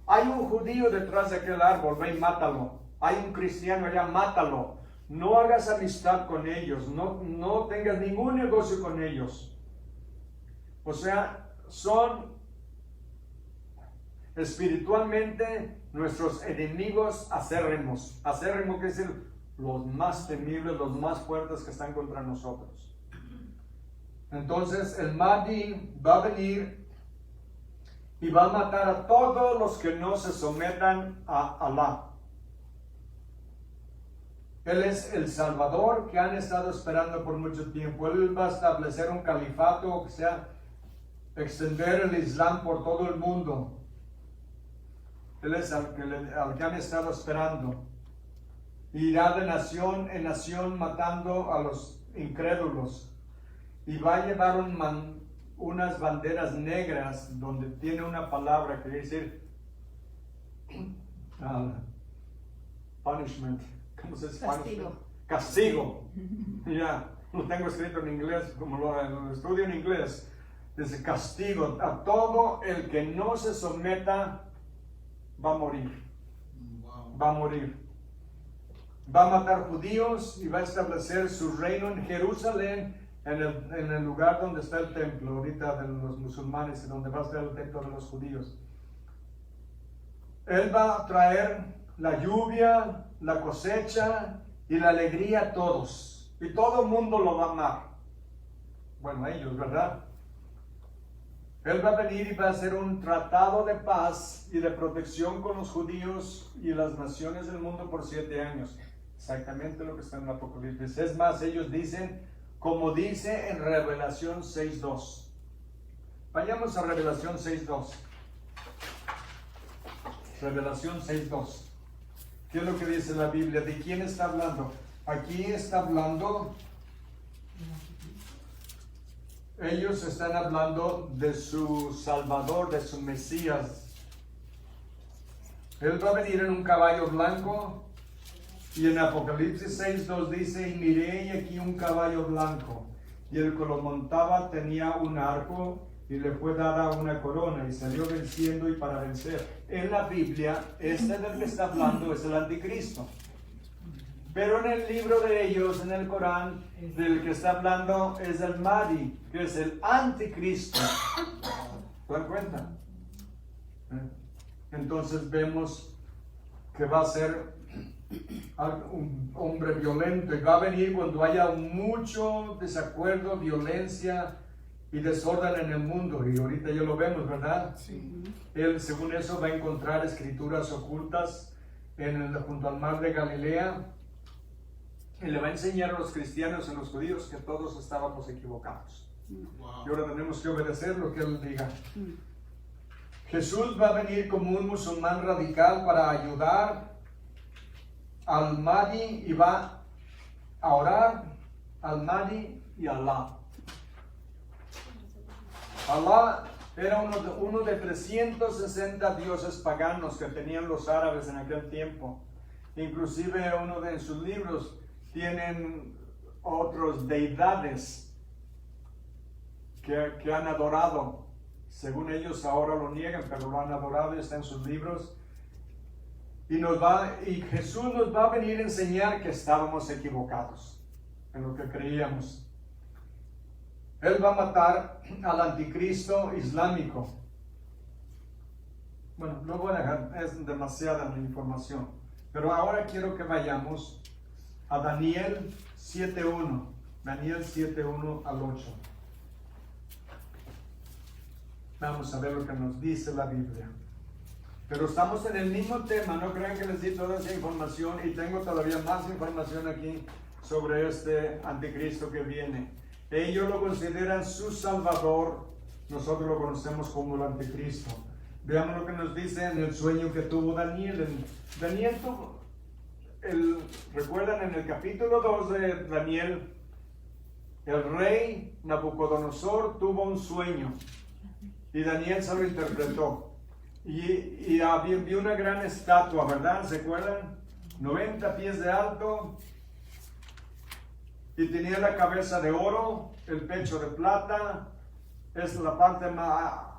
hay un judío detrás de aquel árbol, ve y mátalo. Hay un cristiano allá, mátalo. No hagas amistad con ellos, no tengas ningún negocio con ellos. O sea, son espiritualmente nuestros enemigos acérrimos. Acérrimo quiere decir los más temibles, los más fuertes que están contra nosotros. Entonces el Mahdi va a venir y va a matar a todos los que no se sometan a Allah. Él es el Salvador que han estado esperando por mucho tiempo. Él va a establecer un califato, o sea, extender el Islam por todo el mundo. Él es al que han estado esperando. Irá de nación en nación matando a los incrédulos. Y va a llevar unas banderas negras donde tiene una palabra que quiere decir punishment. ¿Cómo se dice? Castigo. Castigo. Ya, lo tengo escrito en inglés, como lo estudio en inglés. Dice castigo. A todo el que no se someta va a morir. Va a morir. Va a matar judíos y va a establecer su reino en Jerusalén, en el lugar donde está el templo ahorita de los musulmanes y donde va a estar el templo de los judíos. Él va a traer la lluvia, la cosecha y la alegría a todos. Y todo el mundo lo va a amar. Bueno, ellos, ¿verdad? Él va a venir y va a hacer un tratado de paz y de protección con los judíos y las naciones del mundo por 7 años. Exactamente lo que está en el Apocalipsis. Es más, ellos dicen, como dice en Revelación 6.2. Vayamos a Revelación 6.2. Revelación 6.2. ¿Qué es lo que dice la Biblia? ¿De quién está hablando? Aquí está hablando, ellos están hablando de su Salvador, de su Mesías. Él va a venir en un caballo blanco. Y en Apocalipsis 6.2 dice: y miré y aquí un caballo blanco, y el que lo montaba tenía un arco, y le fue dada una corona, y salió venciendo y para vencer. En la Biblia, del que está hablando es el anticristo. Pero en el libro de ellos, en el Corán, del que está hablando es el Mahdi, que es el anticristo. ¿Se dan cuenta? Entonces vemos que va a ser un hombre violento, y va a venir cuando haya mucho desacuerdo, violencia y desorden en el mundo, y ahorita ya lo vemos, ¿verdad? Sí. Él, según eso, va a encontrar escrituras ocultas junto al mar de Galilea, y le va a enseñar a los cristianos y a los judíos que todos estábamos equivocados. Wow. Y ahora tenemos que obedecer lo que él diga. Jesús va a venir como un musulmán radical para ayudar al Mahdi, y va a orar al Mahdi y a Allah. Allah era uno de 360 dioses paganos que tenían los árabes en aquel tiempo. Inclusive uno de sus libros tienen otros deidades que han adorado. Según ellos ahora lo niegan, pero lo han adorado y está en sus libros. Y Jesús nos va a venir a enseñar que estábamos equivocados en lo que creíamos. Él va a matar al anticristo islámico. Bueno, lo voy a dejar, es demasiada la información. Pero ahora quiero que vayamos a Daniel 7:1. Daniel 7:1 al 8. Vamos a ver lo que nos dice la Biblia. Pero estamos en el mismo tema, no crean que les di toda esa información y tengo todavía más información aquí sobre este anticristo que viene. Ellos lo consideran su salvador, nosotros lo conocemos como el anticristo. Veamos lo que nos dice en el sueño que tuvo Daniel. Daniel tuvo, recuerdan en el capítulo 2 de Daniel, el rey Nabucodonosor tuvo un sueño y Daniel se lo interpretó. Y vio una gran estatua, ¿verdad? ¿Se acuerdan? 90 pies de alto. Y tenía la cabeza de oro, el pecho de plata. Es la parte más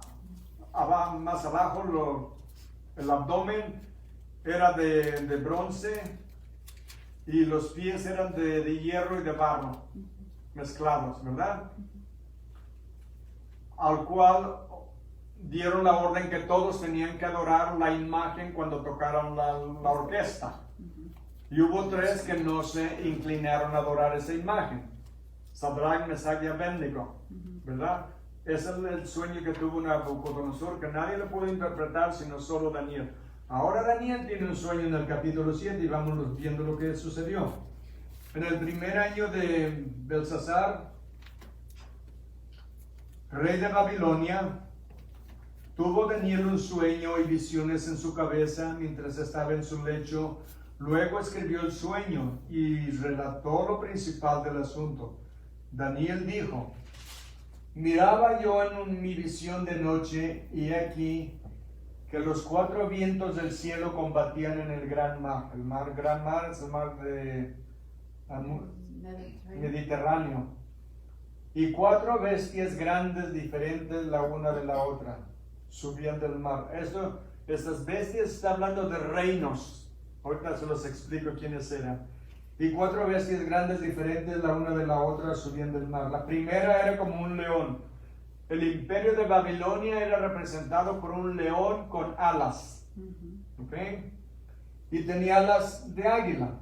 abajo, el abdomen era de bronce. Y los pies eran de hierro y de barro, mezclados, ¿verdad? Al cual dieron la orden que todos tenían que adorar la imagen cuando tocaron la orquesta. Y hubo 3 que no se inclinaron a adorar esa imagen. Sadrach, Mesach y Abednego, ¿verdad? Ese es el sueño que tuvo Nabucodonosor, que nadie lo pudo interpretar sino solo Daniel. Ahora Daniel tiene un sueño en el capítulo 7 y vamos viendo lo que sucedió. En el primer año de Belsasar, rey de Babilonia, tuvo Daniel un sueño y visiones en su cabeza mientras estaba en su lecho. Luego escribió el sueño y relató lo principal del asunto. Daniel dijo: miraba yo en mi visión de noche y aquí que los 4 vientos del cielo combatían en el gran mar. Gran mar es el mar Mediterráneo. Y 4 bestias grandes diferentes la una de la otra subían del mar. Estas bestias está hablando de reinos. Ahorita se los explico quiénes eran. Y 4 bestias grandes diferentes la una de la otra subían del mar. La primera era como un león. El imperio de Babilonia era representado por un león con alas. ¿Okay? Y tenía alas de águila.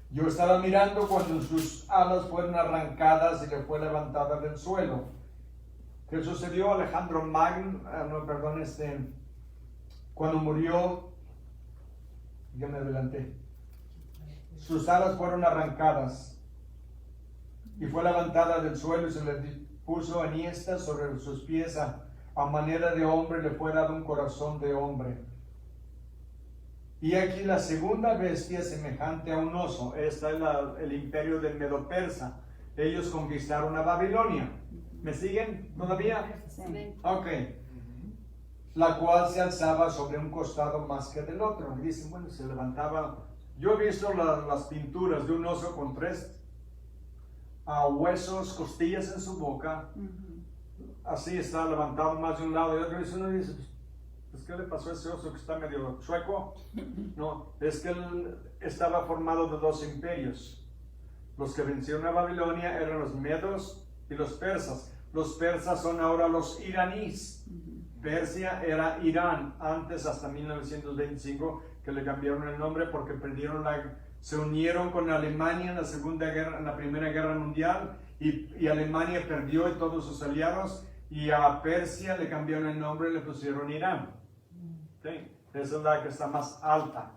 Yo estaba mirando cuando sus alas fueron arrancadas y le fue levantada del suelo. ¿Qué sucedió? Alejandro Magno, cuando murió, ya me adelanté. Sus alas fueron arrancadas y fue levantada del suelo y se le puso enhiesta sobre sus pies. A manera de hombre le fue dado un corazón de hombre. Y aquí la segunda bestia semejante a un oso. Esta es el imperio del Medo-Persa. Ellos conquistaron a Babilonia. ¿Me siguen todavía? Sí. Ok. La cual se alzaba sobre un costado más que del otro. Y dicen, bueno, se levantaba. Yo he visto las pinturas de un oso con 3 huesos, costillas en su boca. Así está levantado más de un lado y otro. Y uno dice, pues, ¿qué le pasó a ese oso que está medio chueco? No, es que él estaba formado de 2 imperios. Los que vencieron a Babilonia eran los medos y los persas. Los persas son ahora los iraníes. Persia era Irán, antes hasta 1925 que le cambiaron el nombre porque se unieron con Alemania en la Primera Guerra Mundial y Alemania perdió y todos sus aliados y a Persia le cambiaron el nombre y le pusieron Irán. ¿Sí? Esa es la que está más alta.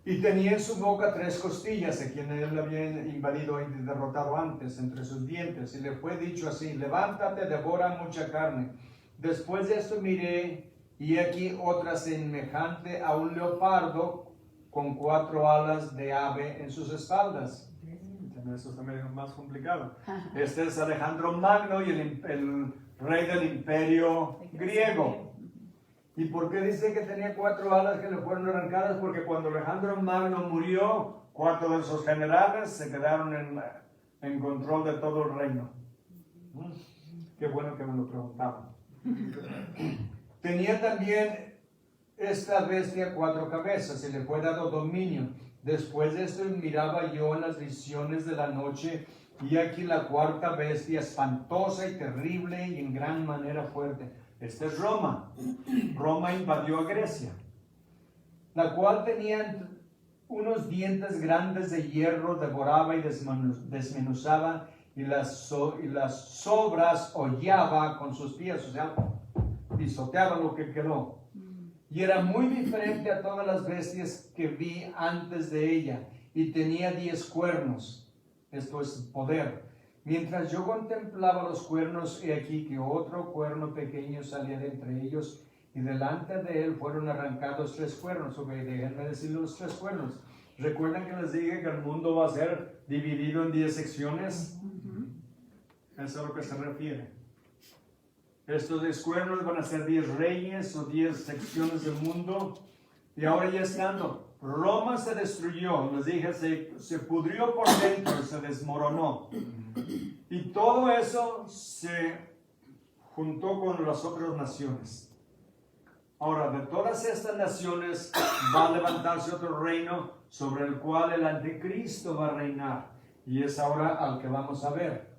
Y tenía en su boca 3 costillas a quien él había invadido y derrotado antes entre sus dientes. Y le fue dicho así: levántate, devora mucha carne. Después de esto miré, y aquí otra semejante a un leopardo con 4 alas de ave en sus espaldas. Eso está medio más complicado. Este es Alejandro Magno y el rey del imperio griego. ¿Y por qué dice que tenía 4 alas que le fueron arrancadas? Porque cuando Alejandro Magno murió, 4 de sus generales se quedaron en control de todo el reino. Qué bueno que me lo preguntaban. Tenía también esta bestia 4 cabezas y le fue dado dominio. Después de esto miraba yo en las visiones de la noche, y aquí la 4ª bestia, espantosa y terrible y en gran manera fuerte. Esta es Roma. Roma invadió a Grecia, la cual tenía unos dientes grandes de hierro, devoraba y desmenuzaba, y las sobras hollaba con sus pies, o sea, pisoteaba lo que quedó. Y era muy diferente a todas las bestias que vi antes de ella, y tenía 10 cuernos. Esto es poder. Mientras yo contemplaba los cuernos, he aquí que otro cuerno pequeño salía de entre ellos, y delante de él fueron arrancados 3 cuernos. Ok, déjenme decir los 3 cuernos. ¿Recuerdan que les dije que el mundo va a ser dividido en 10 secciones? Eso es a lo que se refiere. Estos 10 cuernos van a ser 10 reyes o 10 secciones del mundo. Y ahora ya estando, Roma se destruyó, les dije, se pudrió por dentro, se desmoronó. Y todo eso se juntó con las otras naciones. Ahora, de todas estas naciones va a levantarse otro reino sobre el cual el anticristo va a reinar. Y es ahora al que vamos a ver.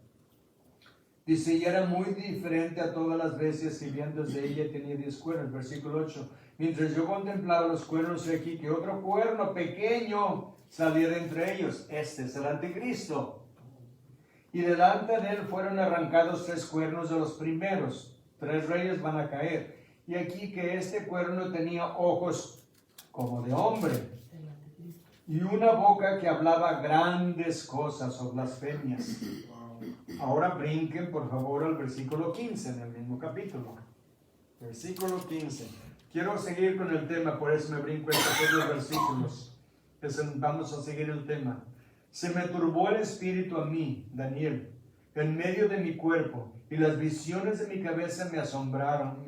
Dice, y era muy diferente a todas las bestias que vi antes de ella, tenía 10 cuernos. Versículo 8. Mientras yo contemplaba los cuernos, he aquí que otro cuerno pequeño salía de entre ellos. Este es el anticristo. Y delante de él fueron arrancados 3 cuernos de los primeros. 3 reyes van a caer. Y aquí que este cuerno tenía ojos como de hombre, y una boca que hablaba grandes cosas o blasfemias. Ahora brinquen por favor al versículo 15 en el mismo capítulo. Versículo 15. Quiero seguir con el tema, por eso me brinco estos dos versículos. Vamos a seguir el tema. Se me turbó el espíritu a mí, Daniel, en medio de mi cuerpo, y las visiones de mi cabeza me asombraron.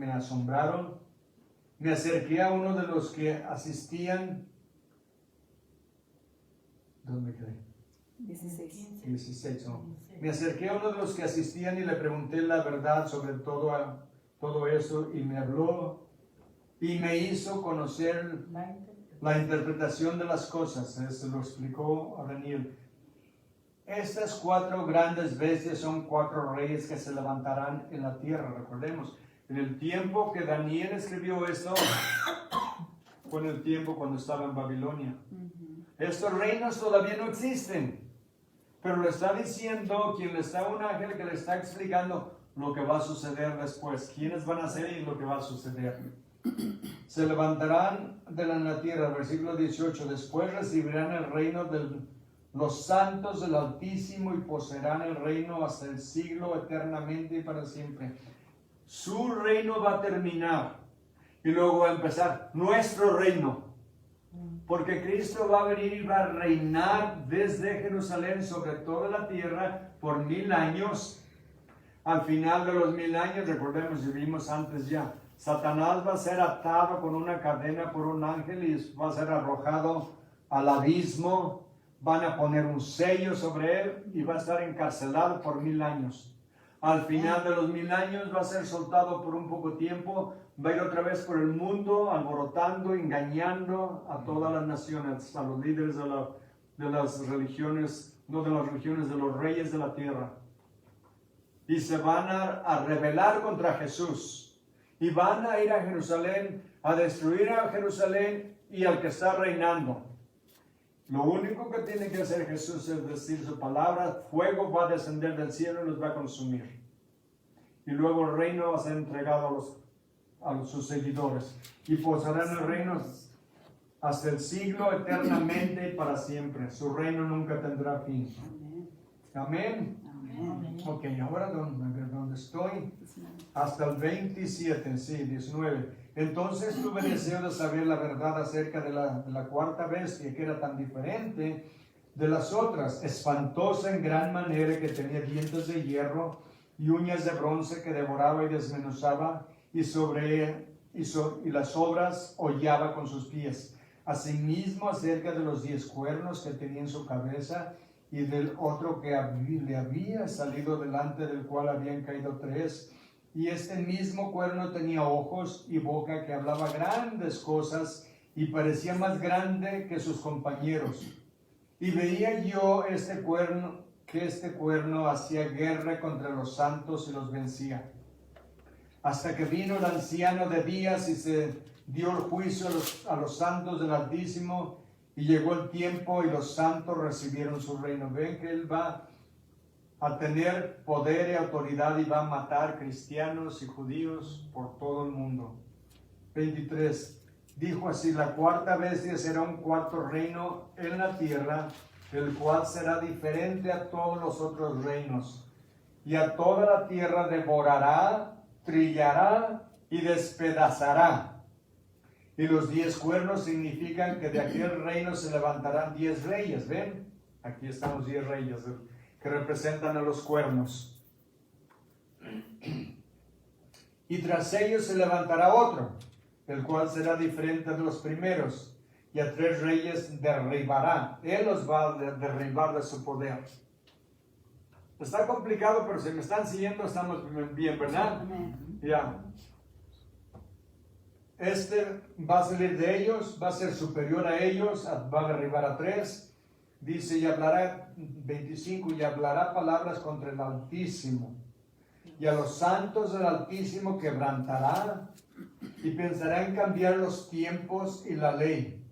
Me acerqué a uno de los que asistían. ¿Dónde quedé? 16. No. Me acerqué a uno de los que asistían y le pregunté la verdad sobre todo eso, y me habló y me hizo conocer la interpretación de las cosas. Eso lo explicó a Daniel. Estas 4 grandes bestias son 4 reyes que se levantarán en la tierra. Recordemos, en el tiempo que Daniel escribió esto, fue en el tiempo cuando estaba en Babilonia. Estos reinos todavía no existen, pero lo está diciendo quien le está, un ángel que le está explicando lo que va a suceder después, quiénes van a ser y lo que va a suceder. Se levantarán de la tierra, versículo 18, después recibirán el reino de los santos del Altísimo y poseerán el reino hasta el siglo, eternamente y para siempre. Su reino va a terminar y luego va a empezar nuestro reino. Porque Cristo va a venir y va a reinar desde Jerusalén sobre toda la tierra por 1000 años. Al final de los 1000 años, recordemos, vivimos antes ya, Satanás va a ser atado con una cadena por un ángel y va a ser arrojado al abismo. Van a poner un sello sobre él y va a estar encarcelado por 1000 años. Al final de los 1000 años va a ser soltado por un poco tiempo, va a ir otra vez por el mundo alborotando, engañando a todas las naciones, a los líderes de las religiones, no de las religiones, de los reyes de la tierra. Y se van a rebelar contra Jesús y van a ir a Jerusalén, a destruir a Jerusalén y al que está reinando. Lo único que tiene que hacer Jesús es decir su palabra, fuego va a descender del cielo y los va a consumir. Y luego el reino va a ser entregado a sus seguidores. Y posarán el reino hasta el siglo, eternamente y para siempre. Su reino nunca tendrá fin. Amén. Amén. Ok, ahora ¿dónde estoy? Hasta el 27, sí, 19. Entonces tuve deseo de saber la verdad acerca de la 4ª bestia, que era tan diferente de las otras, espantosa en gran manera, que tenía dientes de hierro y uñas de bronce, que devoraba y desmenuzaba, y las obras hollaba con sus pies. Asimismo, acerca de los 10 cuernos que tenía en su cabeza, y del otro que le había salido delante, del cual habían caído 3. Y este mismo cuerno tenía ojos y boca, que hablaba grandes cosas y parecía más grande que sus compañeros. Y veía yo que este cuerno hacía guerra contra los santos y los vencía. Hasta que vino el anciano de días y se dio el juicio a los santos del Altísimo, y llegó el tiempo y los santos recibieron su reino. Ven que él va a tener poder y autoridad y va a matar cristianos y judíos por todo el mundo. 23. Dijo así: la cuarta bestia será un cuarto reino en la tierra, el cual será diferente a todos los otros reinos, y a toda la tierra devorará, trillará y despedazará. Y los 10 cuernos significan que de aquel reino se levantarán 10 reyes. ¿Ven? Aquí están los 10 reyes que representan a los cuernos. Y tras ellos se levantará otro, el cual será diferente de los primeros, y a 3 reyes derribará. Él los va a derribar de su poder. Está complicado, pero si me están siguiendo estamos bien, ¿verdad? Ya. Este va a salir de ellos, va a ser superior a ellos, va a derribar a 3. Dice, y hablará, 25, y hablará palabras contra el Altísimo. Y a los santos del Altísimo quebrantará, y pensará en cambiar los tiempos y la ley.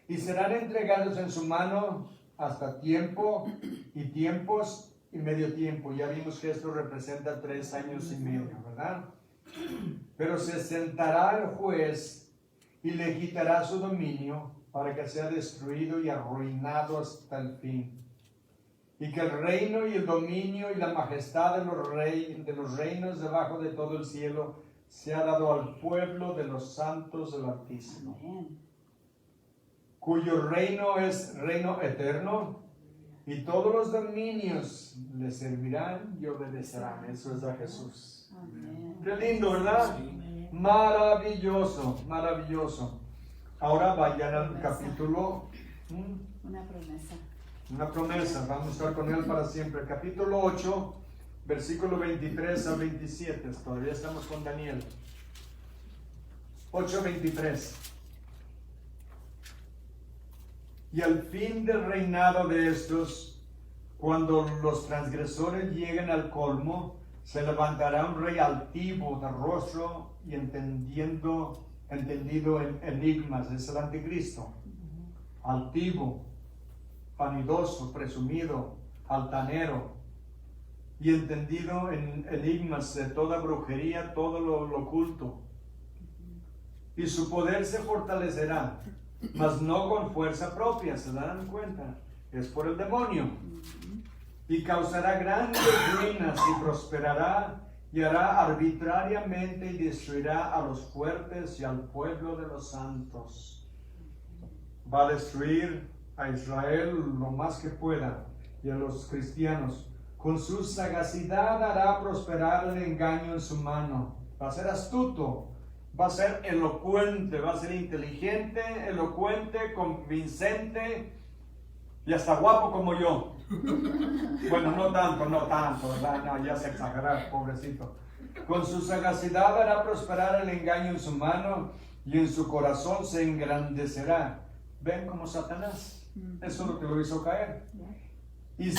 Y serán entregados en su mano hasta tiempo y tiempos y medio tiempo. Ya vimos que esto representa 3 años y medio, ¿verdad? Pero se sentará el juez y le quitará su dominio para que sea destruido y arruinado hasta el fin. Y que el reino y el dominio y la majestad de los reinos debajo de todo el cielo sea dado al pueblo de los santos del Altísimo, cuyo reino es reino eterno, y todos los dominios le servirán y obedecerán. Eso es a Jesús. Amén. Qué lindo, ¿verdad? Sí. Maravilloso, maravilloso. Ahora vayan al capítulo. Una promesa. Una promesa, vamos a estar con él para siempre. Capítulo 8, versículo 23 al 27. Todavía estamos con Daniel. 8:23. Y al fin del reinado de estos, cuando los transgresores lleguen al colmo, se levantará un rey altivo de rostro y entendido en enigmas. Es el anticristo. Altivo, vanidoso, presumido, altanero, y entendido en enigmas de toda brujería, todo lo oculto. Y su poder se fortalecerá, mas no con fuerza propia. ¿Se dan cuenta? Es por el demonio. Y causará grandes ruinas y prosperará y hará arbitrariamente y destruirá a los fuertes y al pueblo de los santos. Va a destruir a Israel lo más que pueda y a los cristianos. Con su sagacidad hará prosperar el engaño en su mano. Va a ser astuto, va a ser elocuente, va a ser inteligente, elocuente, convincente y hasta guapo como yo. Bueno, no tanto, ¿verdad? No, ya se exagera, pobrecito. Con su sagacidad hará prosperar el engaño en su mano y en su corazón se engrandecerá. ¿Ven como Satanás? Eso es lo que lo hizo caer. Y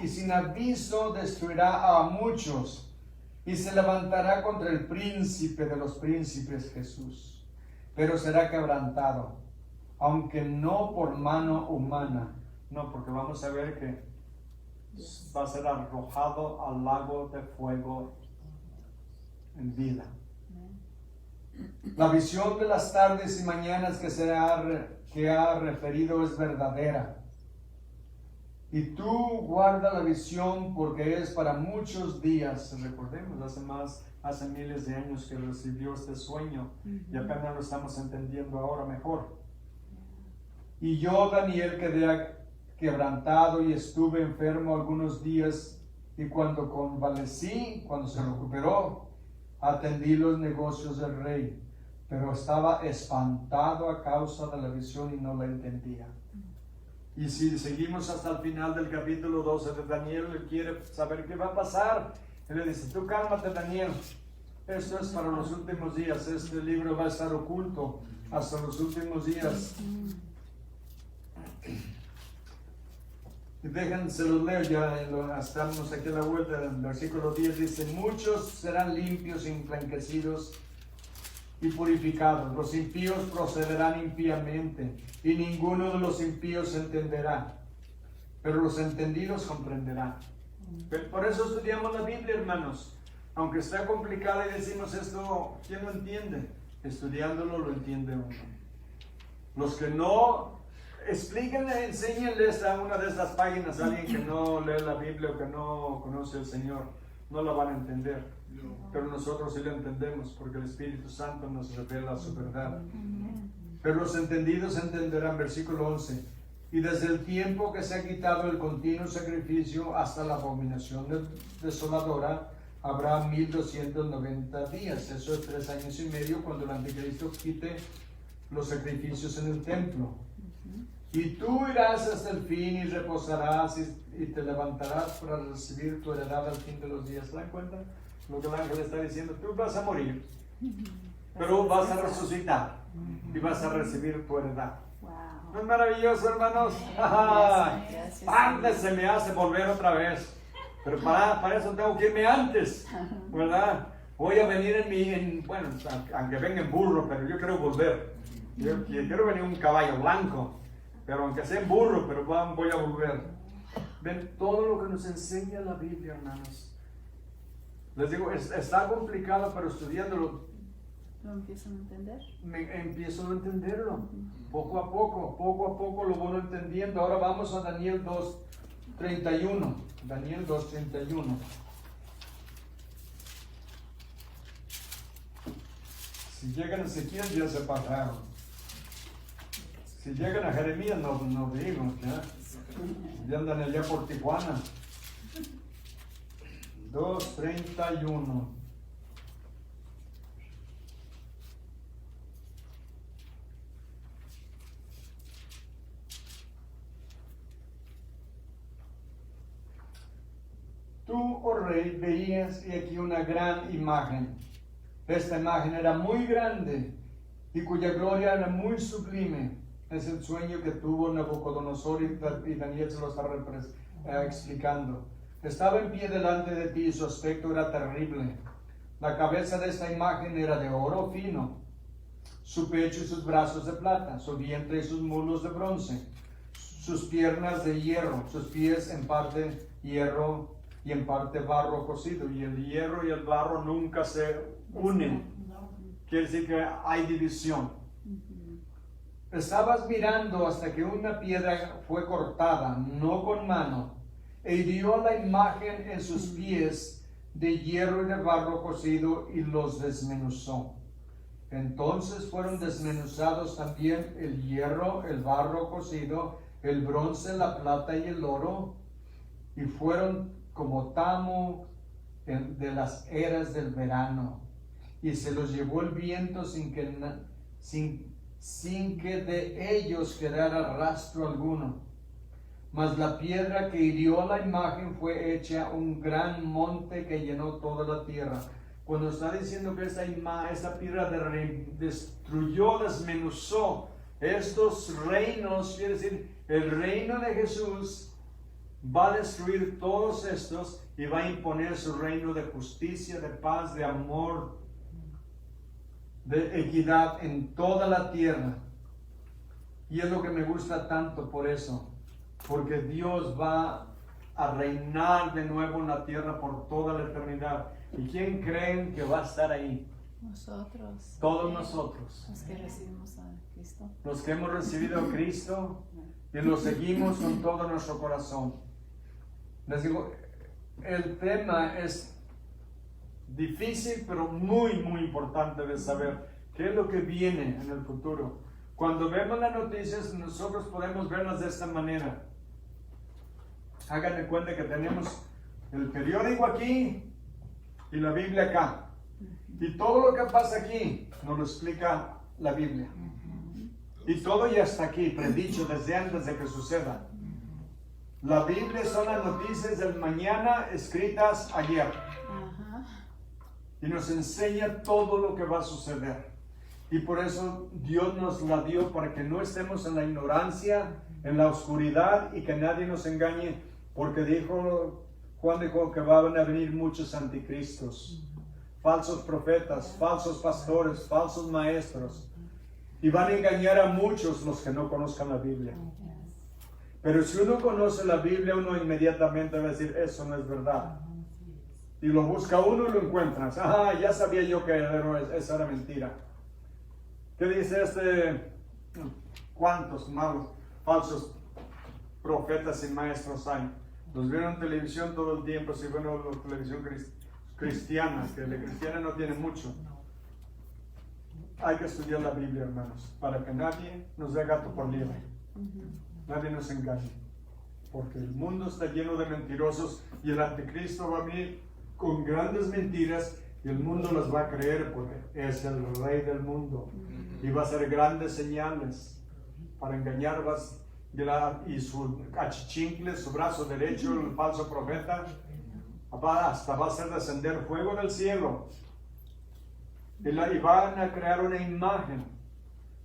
sin aviso destruirá a muchos y se levantará contra el príncipe de los príncipes, Jesús. Pero será quebrantado, aunque no por mano humana. No, porque vamos a ver que va a ser arrojado al lago de fuego en vida. La visión de las tardes y mañanas que ha referido es verdadera. Y tú guarda la visión porque es para muchos días. Recordemos, hace miles de años que recibió este sueño y apenas lo estamos entendiendo ahora mejor. Y yo, Daniel, quedé quebrantado y estuve enfermo algunos días, y cuando convalecí, cuando se recuperó, atendí los negocios del rey, pero estaba espantado a causa de la visión y no la entendía. Y si seguimos hasta el final del capítulo 12 de Daniel, él quiere saber qué va a pasar. Él le dice, tú cálmate, Daniel. Esto es para los últimos días. Este libro va a estar oculto hasta los últimos días. Y déjense los leo ya, estamos aquí a la vuelta del versículo 10, dice, muchos serán limpios, emblanquecidos y purificados. Los impíos procederán impíamente, y ninguno de los impíos entenderá, pero los entendidos comprenderán. Por eso estudiamos la Biblia, hermanos. Aunque está complicada y decimos esto, ¿quién lo entiende? Estudiándolo lo entiende uno. Los que no, explíquenle, enséñenles a una de estas páginas a alguien que no lee la Biblia o que no conoce al Señor. No la van a entender. Pero nosotros sí la entendemos porque el Espíritu Santo nos revela su verdad. Pero los entendidos entenderán, versículo 11. Y desde el tiempo que se ha quitado el continuo sacrificio hasta la abominación desoladora, habrá 1290 días. Eso es 3 años y medio cuando el anticristo quite los sacrificios en el templo. Y tú irás hasta el fin y reposarás y te levantarás para recibir tu heredad al fin de los días. ¿Se dan cuenta? Lo que el ángel está diciendo, tú vas a morir, pero vas a resucitar y vas a recibir tu heredad. ¿No es maravilloso, hermanos? Antes se me hace volver otra vez, pero para eso tengo que irme antes, ¿verdad? Voy a venir bueno, aunque venga en burro, pero yo quiero volver. Yo quiero venir en un caballo blanco, pero aunque sea en burro, pero voy a volver. Ven todo lo que nos enseña la Biblia, hermanos. Les digo, está complicado, pero estudiándolo, ¿Lo empiezan a entender? Empiezo a entenderlo. Poco a poco lo voy entendiendo. Ahora vamos a Daniel 2:31. Daniel 2:31. Si llegan a Ezequiel ya se pasaron. Si llegan a Jeremías no digo, ya andan allá por Tijuana. 2:31. Tú, oh rey, veías y aquí una gran imagen. Esta imagen era muy grande y cuya gloria era muy sublime. Es el sueño que tuvo Nabucodonosor y Daniel se lo está explicando. Estaba en pie delante de ti y su aspecto era terrible. La cabeza de esta imagen era de oro fino, su pecho y sus brazos de plata, su vientre y sus muslos de bronce, sus piernas de hierro, sus pies en parte hierro y en parte barro cocido. Y el hierro y el barro nunca se unen. Quiere decir que hay división. Estabas mirando hasta que una piedra fue cortada, no con mano, e hirió la imagen en sus pies de hierro y de barro cocido y los desmenuzó. Entonces fueron desmenuzados también el hierro, el barro cocido, el bronce, la plata y el oro, y fueron como tamo de las eras del verano, y se los llevó el viento sin que de ellos quedara rastro alguno. Mas la piedra que hirió la imagen fue hecha un gran monte que llenó toda la tierra. Cuando está diciendo que esta piedra destruyó, desmenuzó estos reinos, quiere decir, el reino de Jesús va a destruir todos estos y va a imponer su reino de justicia, de paz, de amor, de equidad en toda la tierra. Y es lo que me gusta tanto por eso, porque Dios va a reinar de nuevo en la tierra por toda la eternidad. ¿Y quién creen que va a estar ahí? Nosotros. Todos nosotros. Los que recibimos a Cristo. Los que hemos recibido a Cristo y lo seguimos con todo nuestro corazón. Les digo, el tema es difícil, pero muy, muy importante de saber qué es lo que viene en el futuro. Cuando vemos las noticias, nosotros podemos verlas de esta manera. Háganme cuenta que tenemos el periódico aquí y la Biblia acá. Y todo lo que pasa aquí nos lo explica la Biblia. Y todo ya está aquí, predicho desde antes de que suceda. La Biblia son las noticias del mañana escritas ayer. Ajá. Y nos enseña todo lo que va a suceder. Y por eso Dios nos la dio para que no estemos en la ignorancia, en la oscuridad y que nadie nos engañe. Porque Juan dijo que van a venir muchos anticristos, falsos profetas, falsos pastores, falsos maestros. Y van a engañar a muchos los que no conozcan la Biblia. Pero si uno conoce la Biblia, uno inmediatamente va a decir, eso no es verdad. Y lo busca uno y lo encuentras. Ah, ya sabía yo que esa era mentira. ¿Qué dice ¿Cuántos malos, falsos profetas y maestros hay? Los vieron en televisión todo el tiempo, si bueno, la televisión cristiana, que la cristiana no tiene mucho. Hay que estudiar la Biblia, hermanos, para que nadie nos dé gato por liebre. Nadie nos engañe. Porque el mundo está lleno de mentirosos y el anticristo va a venir con grandes mentiras y el mundo las va a creer porque es el rey del mundo. Y va a hacer grandes señales para engañar y su achichincle, su brazo derecho, el falso profeta, hasta va a hacer descender fuego del cielo. Y van a crear una imagen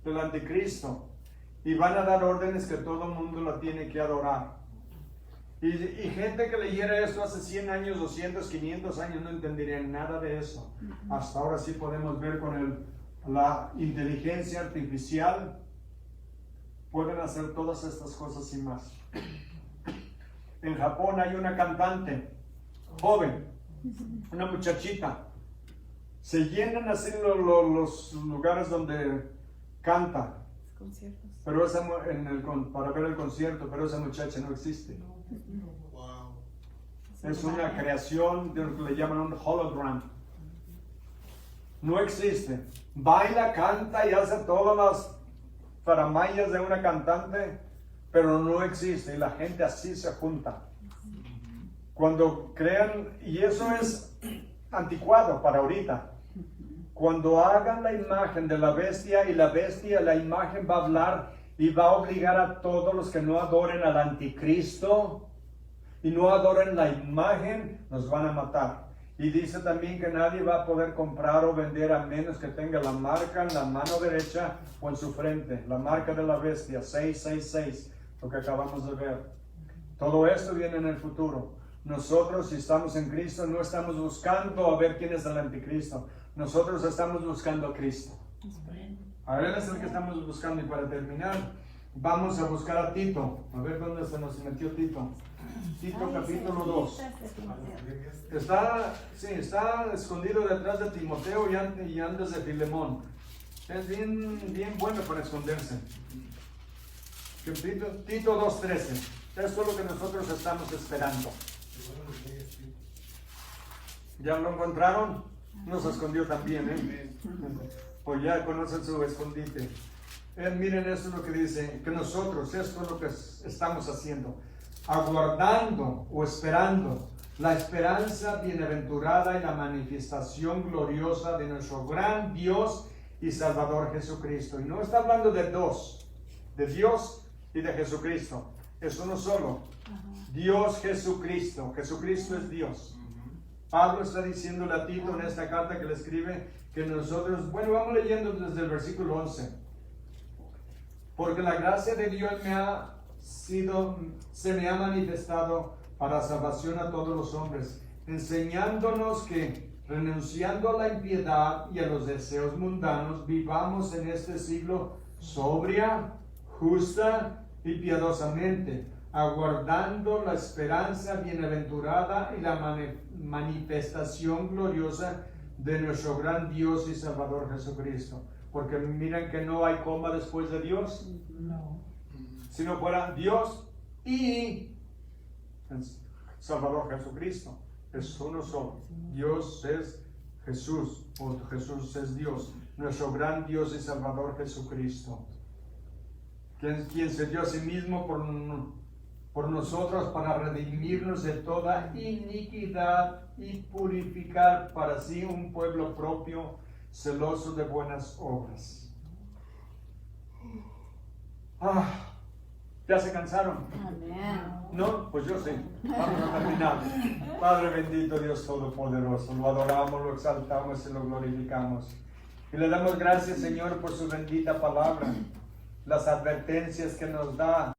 del anticristo y van a dar órdenes que todo el mundo la tiene que adorar. Y gente que leyera esto hace 100 años, 200, 500 años no entendería nada de eso. Hasta ahora sí podemos ver con la inteligencia artificial, pueden hacer todas estas cosas y más. En Japón hay una cantante joven, una muchachita. Se llenan así los lugares donde canta. Conciertos. Pero para ver el concierto, pero esa muchacha no existe. Wow. Es una creación de lo que le llaman un hologram. No existe. Baila, canta y hace todas las faramayas de una cantante, pero no existe. Y la gente así se junta. Cuando crean, y eso es anticuado para ahorita. Cuando hagan la imagen de la bestia y la imagen va a hablar y va a obligar a todos los que no adoren al anticristo y no adoren la imagen, los van a matar. Y dice también que nadie va a poder comprar o vender a menos que tenga la marca en la mano derecha o en su frente, la marca de la bestia, 666, lo que acabamos de ver. Todo esto viene en el futuro. Nosotros, si estamos en Cristo, no estamos buscando a ver quién es el anticristo. Nosotros estamos buscando a Cristo. A Él es el que estamos buscando. Y para terminar, vamos a buscar a Tito. A ver dónde se nos metió Tito. Tito capítulo 2. Está escondido detrás de Timoteo y antes de Filemón. Es bien bueno para esconderse. Tito 2:13. Esto es lo que nosotros estamos esperando. ¿Ya lo encontraron? Nos escondió también, ¿eh? O ya conocen su escondite. Miren, esto es lo que dice, que nosotros, esto es lo que estamos haciendo, aguardando o esperando la esperanza bienaventurada y la manifestación gloriosa de nuestro gran Dios y Salvador Jesucristo. Y no está hablando de dos, de Dios y de Jesucristo. Es uno solo. Dios Jesucristo. Jesucristo es Dios. Pablo está diciéndole a Tito en esta carta que le escribe que nosotros, bueno, vamos leyendo desde el versículo 11. Porque la gracia de Dios se me ha manifestado para salvación a todos los hombres, enseñándonos que, renunciando a la impiedad y a los deseos mundanos, vivamos en este siglo sobria, justa y piadosamente, aguardando la esperanza bienaventurada y la manifestación gloriosa de nuestro gran Dios y Salvador Jesucristo. Porque miren que no hay coma después de Dios. No. Si no fuera Dios y Salvador Jesucristo. Es uno solo. Dios es Jesús, o Jesús es Dios. Nuestro gran Dios y Salvador Jesucristo. Quien se dio a sí mismo por nosotros para redimirnos de toda iniquidad y purificar para sí un pueblo propio, celoso de buenas obras. ¿Ya se cansaron? Amén. No, pues yo sí. Vamos a terminar. Padre bendito, Dios Todopoderoso, lo adoramos, lo exaltamos y lo glorificamos. Y le damos gracias, Señor, por su bendita palabra, las advertencias que nos da.